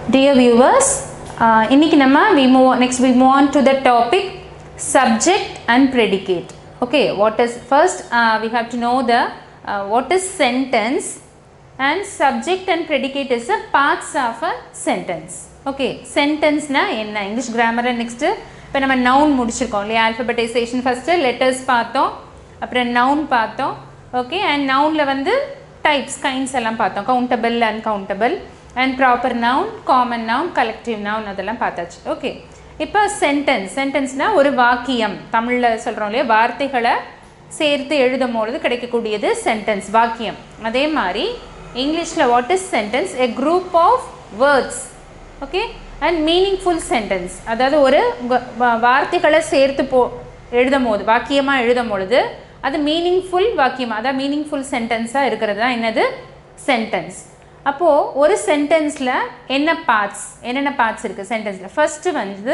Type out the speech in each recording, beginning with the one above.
Dear viewers, இன்னைக்கு நம்ம we move on to the topic subject and predicate. Okay, what is first we have to know the what is sentence, and subject and predicate is the parts of a sentence. Okay, sentence na enna English grammar next இப்போ நம்ம noun முடிச்சிருக்கோம் இல்லையா, alphabetization first letters பார்த்தோம், அப்புறம் noun பார்த்தோம். Okay, and nounல வந்து types kinds எல்லாம் பார்த்தோம், countable uncountable and proper noun, common noun, collective noun அதெல்லாம் பார்த்தாச்சு. ஓகே, இப்போ சென்டென்ஸ்னா ஒரு வாக்கியம், தமிழில் சொல்கிறோம் இல்லையா, வார்த்தைகளை சேர்த்து எழுதும் பொழுது கிடைக்கக்கூடியது சென்டென்ஸ், வாக்கியம். அதே மாதிரி இங்கிலீஷில் what is sentence? A group of words. Okay, and meaningful sentence, அதாவது ஒரு வார்த்தைகளை சேர்த்து எழுதும் போது, வாக்கியமாக எழுதும் பொழுது அது மீனிங்ஃபுல் வாக்கியமாக, அதாவது மீனிங்ஃபுல் சென்டென்ஸாக இருக்கிறது தான் என்னது? சென்டென்ஸ். அப்போது ஒரு சென்டென்ஸில் என்னென்ன பார்ட்ஸ் இருக்குது சென்டென்ஸில்? ஃபஸ்ட்டு வந்து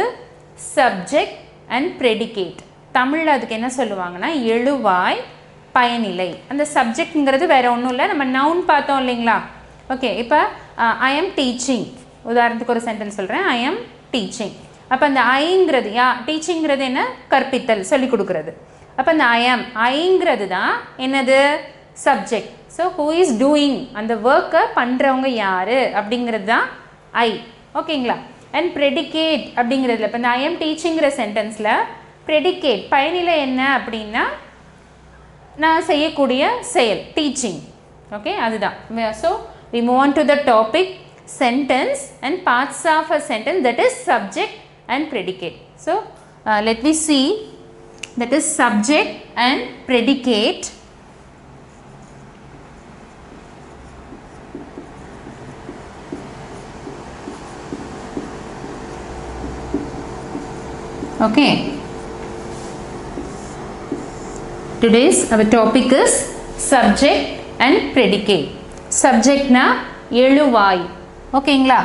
சப்ஜெக்ட் அண்ட் ப்ரெடிகேட். தமிழில் அதுக்கு என்ன சொல்லுவாங்கன்னா எழுவாய் பயனிலை. அந்த சப்ஜெக்ட்ங்கிறது வேறு ஒன்றும் இல்லை, நம்ம நவுன் பார்த்தோம் இல்லைங்களா. ஓகே, இப்போ ஐ எம் டீச்சிங், உதாரணத்துக்கு ஒரு சென்டென்ஸ் சொல்கிறேன், ஐ எம் டீச்சிங். அப்போ அந்த ஐங்கிறது டீச்சிங்கிறது என்ன? கற்பித்தல், சொல்லிக் கொடுக்குறது. அப்போ அந்த ஐங்கிறது தான் என்னது? Subject. So who is doing, அந்த ஒர்க்கை பண்ணுறவங்க யார் அப்படிங்கிறது தான் ஐ. ஓகேங்களா. அண்ட் ப்ரெடிகேட் அப்படிங்கிறதுல இப்போ இந்த ஐ எம் டீச்சிங்கிற சென்டென்ஸில் ப்ரெடிகேட் பயனிலை என்ன அப்படின்னா நான் செய்யக்கூடிய செயல், டீச்சிங். ஓகே, அதுதான். So we move on to the topic sentence and parts of a sentence, that is subject and predicate. So let me see, that is subject and predicate. Okay, today's our topic is subject and predicate. Subject na எழுவாய். ஓகேங்களா.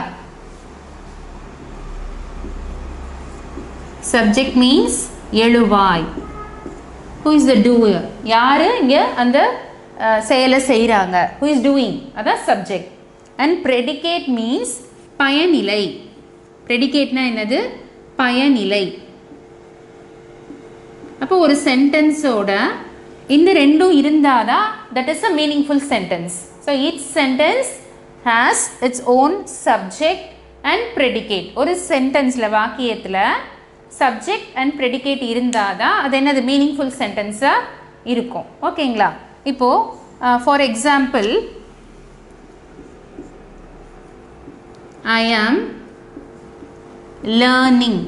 Subject means எழுவாய். Who is the doer? யாரு இங்க அந்த செயலை செய்கிறாங்க? Who is doing? அதான் subject. And predicate means பயனிலை. Predicateனா என்னது? பயனிலை. அப்போ ஒரு சென்டென்ஸோட இந்த ரெண்டும் இருந்தால் தான் that is a meaningful sentence. So each sentence has its own subject and predicate. ஒரு சென்டென்ஸில், வாக்கியத்தில் சப்ஜெக்ட் அண்ட் ப்ரெடிகேட் இருந்தால் தான் அது என்னது? மீனிங்ஃபுல் சென்டென்ஸாக இருக்கும். ஓகேங்களா. இப்போது ஃபார் எக்ஸாம்பிள், ஐ ஆம் learning.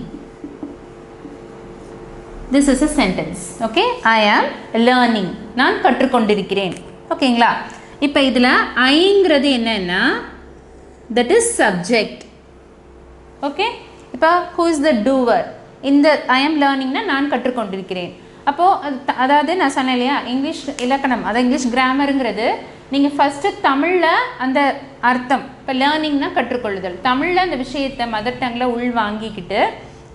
This is a sentence. Okay, I am learning. நான் கற்றுக்கொண்டிருக்கிறேன். ஓகேங்களா. இப்போ இதில் ஐங்கிறது என்னன்னா that is subject. ஓகே, இப்போ who is the doer? இந்த I am learningனா நான் கற்றுக்கொண்டிருக்கிறேன். அப்போது அதாவது நான் சொன்னேன் இல்லையா, இங்கிலீஷ் இலக்கணம், அதாவது இங்கிலீஷ் கிராமருங்கிறது நீங்கள் ஃபஸ்ட்டு தமிழில் அந்த அர்த்தம், இப்போ லேர்னிங்னா கற்றுக்கொள்ளுதல், தமிழில் அந்த விஷயத்தை மதர் டங்கில் உள் வாங்கிக்கிட்டு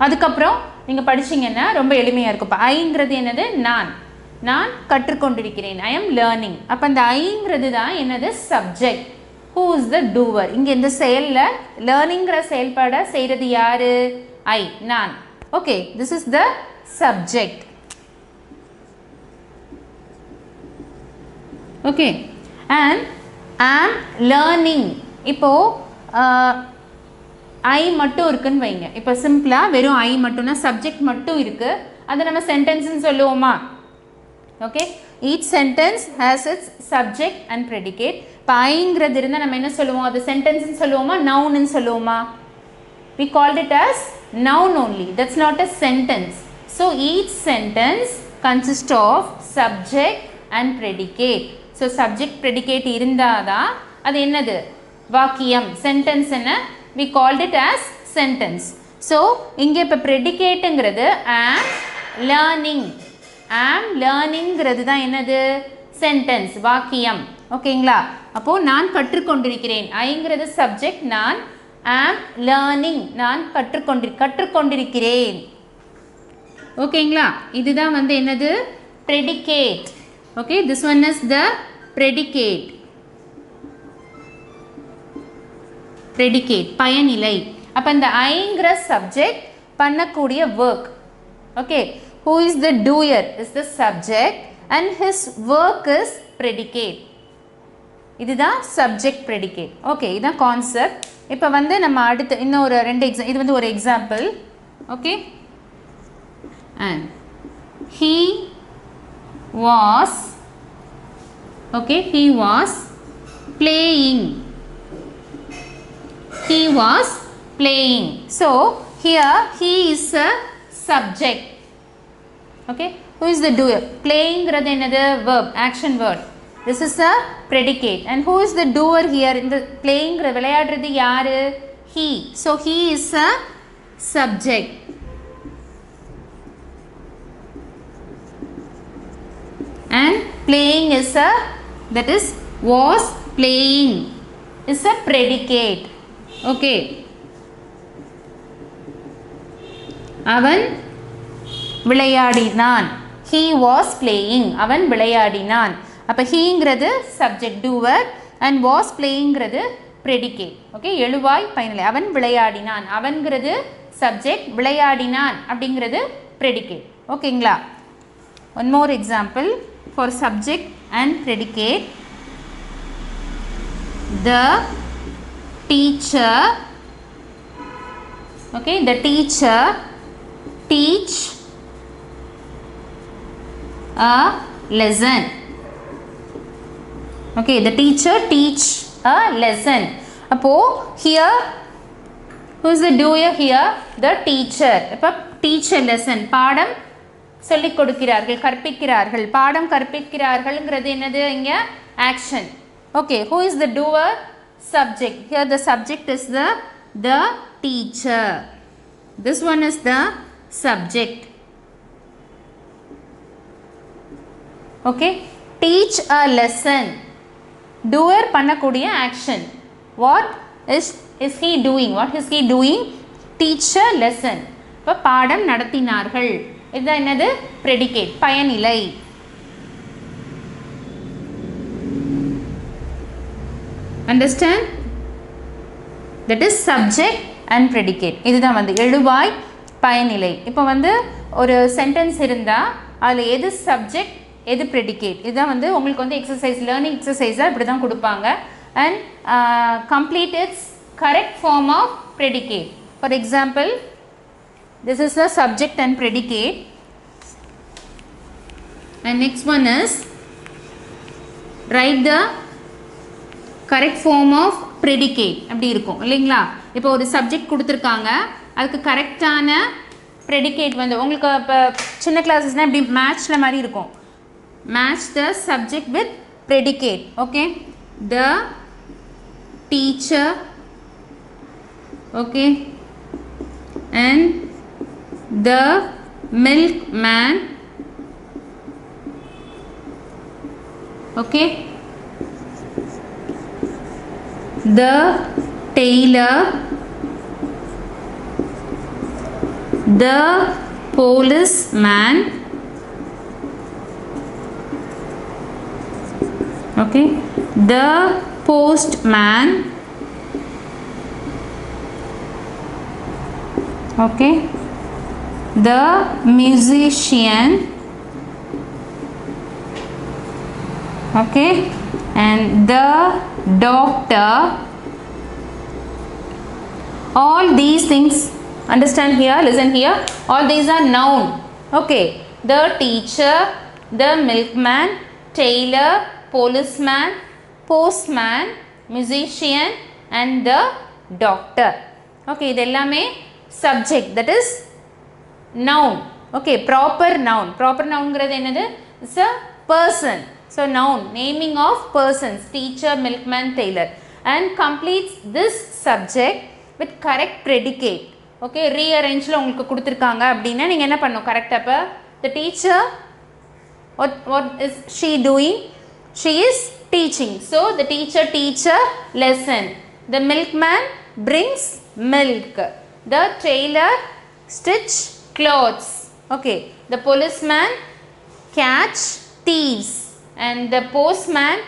அதுக்கப்புறம் நீங்கள் படிச்சிங்கன்னா ரொம்ப எளிமையாக இருக்கும். இப்போ ஐங்கிறது என்னது? நான் கற்றுக்கொண்டிருக்கிறேன், ஐ எம் லேர்னிங். அப்போ அந்த ஐங்கிறது தான் என்னது? Subject. Who is the doer? இங்கே இந்த செயலில் லேர்னிங்கிற செயல்பாடை செய்கிறது யார்? ஐ, நான். Okay, this is the subject. Okay, and ஆம் லேர்னிங். இப்போது ஐ மட்டும் இருக்குன்னு வைங்க. இப்போ சிம்பிளாக வெறும் ஐ மட்டும்னா சப்ஜெக்ட் மட்டும் இருக்குது, அதை நம்ம சென்டென்ஸ்ன்னு சொல்லுவோமா? Okay, each sentence has its subject and predicate. இப்போ ஐங்கிறது இருந்தால் நம்ம என்ன சொல்லுவோம்? அது சென்டென்ஸ்ன்னு சொல்லுவோமா, நவுன்னு சொல்லுவோமா? we called it as noun only, that's not a sentence. So each sentence consists of subject and predicate. So subject predicate இருந்தால் தான் அது என்னது? வாக்கியம், சென்டென்ஸ். என்ன? we called it as sentence. So இங்கே இப்போ ப்ரெடிகேட்டுங்கிறது am learning. am learningங்கிறது தான் என்னது? சென்டென்ஸ், வாக்கியம். ஓகேங்களா. அப்போது நான் கற்றுக்கொண்டிருக்கிறேன், ஐங்கிறது சப்ஜெக்ட், நான் am learning, நான் கற்றுக்கொண்டிருக்கிறேன். ஓகேங்களா. இதுதான் வந்து என்னது? predicate. Okay, this one is the predicate. predicate பயனிலை. அப்ப இந்த ஐங்கிற சப்ஜெக்ட் பண்ணக்கூடிய work. Okay, who is the doer is the subject and his work is predicate. இதுதான் subject predicate. Okay, இதுதான் கான்செப்ட். இப்போ வந்து நம்ம அடுத்து இன்னொரு ரெண்டு இது வந்து ஒரு example. Okay, and he was playing. He was playing. So here he is a subject. Okay, who is the doer? Playing ங்கிறது என்னது? verb, action word. This is a predicate. And who is the doer here? In the playing விளையாடுறது யாரு? He. So he is a subject. And playing is a, that is was playing is a predicate. Okay, அவன் விளையாடினான். He was playing. அவன் விளையாடினான். அப்ப heங்கிறது subject doer and was playingங்கிறது predicate. Okay, எழுவாய் பயனிலை. அவன் விளையாடினான். அவன்கிறது subject, விளையாடினான் அப்படிங்கிறது predicate. ஓகேங்களா? One more example for subject and predicate. The teacher, okay, the teacher teach a lesson. Okay, the teacher teach a lesson. அப்போ here who is the doer here? The teacher. அப்ப teacher lesson, பாடம் சொல்லிக் கொடுக்கிறார்கள், கற்பிக்கிறார்கள். பாடம் கற்பிக்கிறார்கள்ங்கிறது என்னது? இங்க action. Okay, who is the doer? Subject. Here the subject is the teacher. This one is the subject. Okay, teach a lesson. Doer பண்ணக்கூடிய action. What is he doing? What is he doing? Teach a lesson. இப்ப பாடம் நடத்தினார்கள். இதுதான் என்னது? predicate, பயனிலை. Understand? That is subject and predicate. இதுதான் வந்து எழுவாய் பயனிலை. இப்போ வந்து ஒரு சென்டென்ஸ் இருந்தா அதுல எது சப்ஜெக்ட் எது predicate, இதுதான் வந்து உங்களுக்கு வந்து எக்ஸசைஸ், லேர்னிங் எக்ஸசைஸாக இப்படி தான் கொடுப்பாங்க. And complete its correct form of predicate. For example, this is the subject and predicate. And next one is write the correct form of predicate. அப்படி இருக்கும் இல்லைங்களா? இப்போ ஒரு சப்ஜெக்ட் கொடுத்துருக்காங்க, அதுக்கு கரெக்டான predicate வந்து உங்களுக்கு இப்போ சின்ன கிளாஸஸ்னால் இப்படி மேட்ச்சில் மாதிரி இருக்கும். Match the subject with predicate. Okay, the teacher, okay, and the milkman, okay, the tailor, the policeman, okay, the postman, okay, the musician, okay, and the doctor. All these things, understand here, listen here, all these are noun. Okay, the teacher, the milkman, tailor, policeman, postman, musician and the doctor. Okay, இது எல்லாமே subject, that is noun. Okay, proper noun. Proper noun ங்கிறது என்னது? It's a person. So noun, naming of persons, teacher, milkman, tailor, and completes this subject with correct predicate. Okay, rearrangeல உங்களுக்கு கொடுத்திருக்காங்க அப்படினா நீங்க என்ன பண்ணணும்? கரெக்ட்டா அப்ப the teacher, what is she doing? She is teaching. So the teacher teach a lesson. The milkman brings milk. The tailor stitch clothes. Okay, the policeman catch thieves and the postman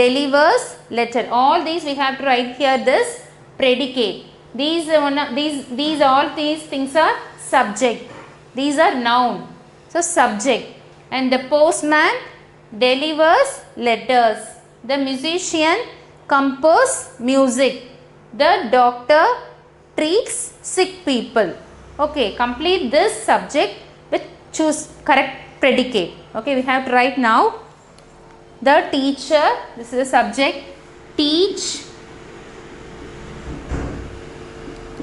delivers letter. All these we have to write here this predicate. These all these things are subject. These are noun. So subject. And the postman delivers letters. The musician composes music. The doctor treats sick people. Okay, complete this subject with choose correct predicate. Okay, we have to write now. The teacher, this is the subject, teach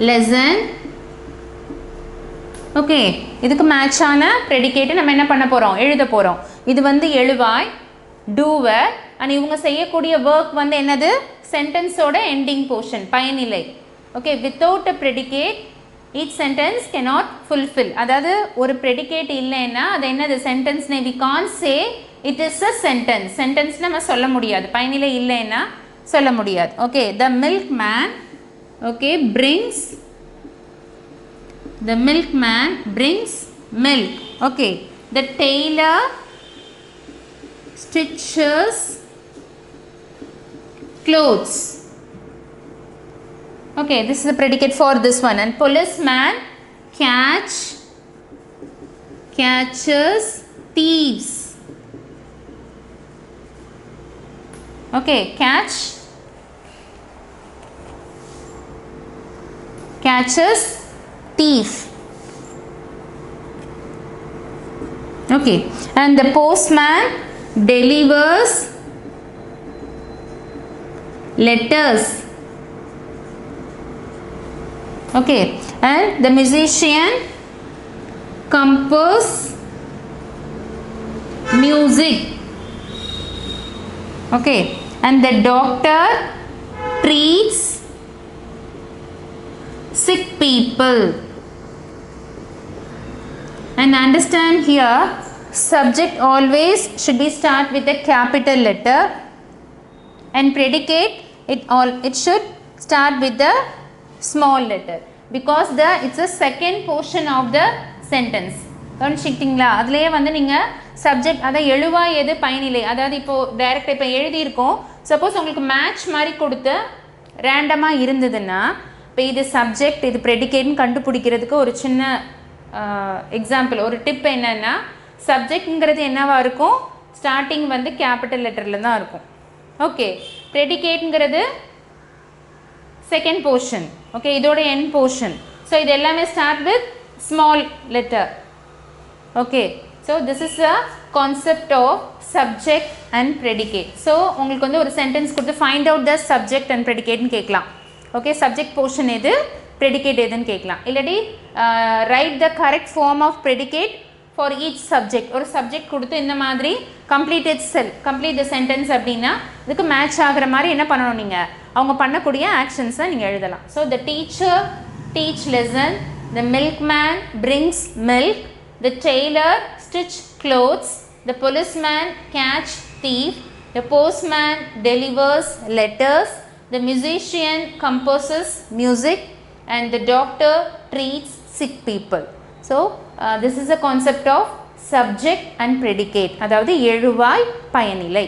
lesson. Okay, இதுக்கு மேட்சான ப்ரெடிகேட்டை நம்ம என்ன பண்ண போகிறோம், எழுத போகிறோம். இது வந்து எழுவாய், டூவர், அண்ட் இவங்க செய்யக்கூடிய ஒர்க் வந்து என்னது, சென்டென்ஸோட எண்டிங் போர்ஷன், பயனிலை. Okay, without a predicate each sentence cannot fulfill. அதாவது ஒரு ப்ரெடிகேட் இல்லைன்னா அது என்னது, சென்டென்ஸ்னே we can't say it is a sentence. Sentence நம்ம சொல்ல முடியாது, பயனிலை இல்லைன்னா சொல்ல முடியாது. Okay, the milkman, okay, the milkman brings milk. Okay, the tailor stitches clothes. Okay, this is the predicate for this one. And policeman catches thieves. Okay, catches thief. Okay, and the postman delivers letters. Okay, and the musician composes music. Okay, and the doctor treats sick people. And understand here, subject always should be start with a capital letter, and predicate it should start with the small letter, because it's a second portion of the sentence. கவனிச்சிட்டிங்களா, அதுலேயே வந்து நீங்கள் subject, அதை எழுவாய் எது பயனிலை, அதாவது இப்போது டைரெக்டாக இப்போ எழுதியிருக்கோம். சப்போஸ் உங்களுக்கு மேட்ச் மாதிரி கொடுத்து ரேண்டமாக இருந்ததுன்னா, இப்போ இது சப்ஜெக்ட் இது ப்ரெடிகேட்னு கண்டுபிடிக்கிறதுக்கு ஒரு சின்ன எக்ஸாம்பிள், ஒரு டிப் என்னென்னா, சப்ஜெக்ட்ங்கிறது என்னவாக இருக்கும், ஸ்டார்டிங் வந்து கேபிட்டல் லெட்டரில் தான் இருக்கும். ஓகே, ப்ரெடிகேட்ங்கிறது செகண்ட் போர்ஷன். ஓகே, இதோட எண்ட் போர்ஷன். ஸோ இது எல்லாமே start with small letter. Okay, so this is a concept of subject and predicate. So உங்களுக்கு வந்து ஒரு சென்டென்ஸ் கொடுத்து find out the subject and ப்ரெடிகேட்னு கேட்கலாம். ஓகே, சப்ஜெக்ட் போர்ஷன் எது, ப்ரெடிகேட் எதுன்னு கேட்கலாம். இல்லாட்டி write the correct form of predicate for each subject. ஒரு சப்ஜெக்ட் கொடுத்து இந்த மாதிரி கம்ப்ளீட் த சென்டென்ஸ் அப்படின்னா இதுக்கு மேட்ச் ஆகிற மாதிரி என்ன பண்ணணும், நீங்கள் அவங்க பண்ணக்கூடிய ஆக்ஷன்ஸை நீங்கள் எழுதலாம். So the teacher teach lesson, the milkman brings milk, the tailor stitch clothes, the policeman catch thief, the postman delivers letters, the musician composes music, and the doctor treats sick people. So this is a concept of subject and predicate, அதாவது எழுவாய் பயனிலை.